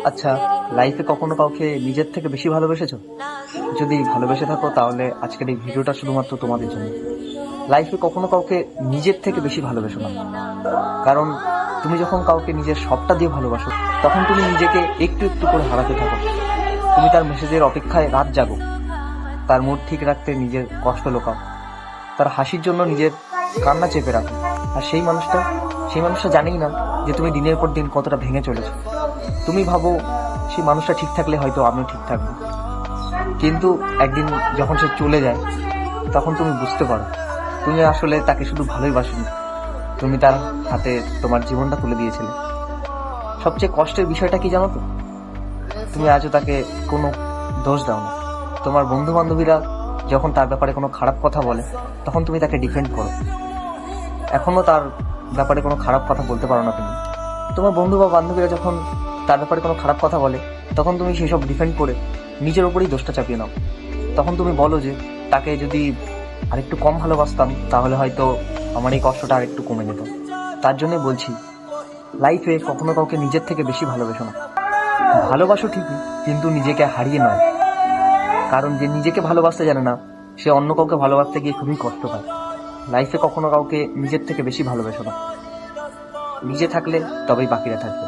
আচ্ছা, লাইফে কখনো কাউকে নিজের থেকে বেশি ভালোবেসেছো? যদি ভালোবেসে থাকো তাহলে আজকের এই ভিডিওটা শুধুমাত্র তোমাদের জন্য। লাইফে কখনো কাউকে নিজের থেকে বেশি ভালোবেসো না। কারণ তুমি যখন কাউকে নিজের সবটা দিয়ে ভালোবাসো, তখন তুমি নিজেকে একটু একটু করে হারাতে থাকো। তুমি তার মেসেজের অপেক্ষায় রাত জাগো, তার মুড ঠিক রাখতে নিজের কষ্ট লোকাও, তার হাসির জন্য নিজের কান্না চেপে রাখো। আর সেই মানুষটা জানেই না যে তুমি দিনের পর দিন কতটা ভেঙে চলেছো। তুমি ভাবো সেই মানুষটা ঠিক থাকলে হয়তো আমিও ঠিক থাকবো, কিন্তু একদিন যখন সে চলে যায় তখন তুমি বুঝতে পারো তুমি আসলে তাকে শুধু ভালোই বাসনি, তুমি তার হাতে তোমার জীবনটা তুলে দিয়েছিলে। সবচেয়ে কষ্টের বিষয়টা কি জানো তো? তুমি আজও তাকে কোনো দোষ দাও না। তোমার বন্ধু বান্ধবীরা যখন তার ব্যাপারে কোনো খারাপ কথা বলে, তখন তুমি তাকে ডিফেন্ড করো। এখনো তার ব্যাপারে কোনো খারাপ কথা বলতে পারো না তুমি। তোমার বন্ধু বা বান্ধবীরা যখন তার ব্যাপারে কোনো খারাপ কথা বলে, তখন তুমি সেই সব ডিফেন্ড করে নিজের ওপরেই দোষটা চাপিয়ে নাও। তখন তুমি বলো যে তাকে যদি আরেকটু কম ভালোবাসতাম তাহলে হয়তো আমার এই কষ্টটা আরেকটু কমে যেত। তার জন্যই বলছি, লাইফে কখনো কাউকে নিজের থেকে বেশি ভালোবেসো না। ভালোবাসো ঠিকই, কিন্তু নিজেকে হারিয়ে নয়। কারণ যে নিজেকে ভালোবাসতে জানে না, সে অন্য কাউকে ভালোবাসতে গিয়ে খুবই কষ্ট পায়। লাইফে কখনো কাউকে নিজের থেকে বেশি ভালোবেসো না। নিজে থাকলে তবেই বাকিরা থাকবে।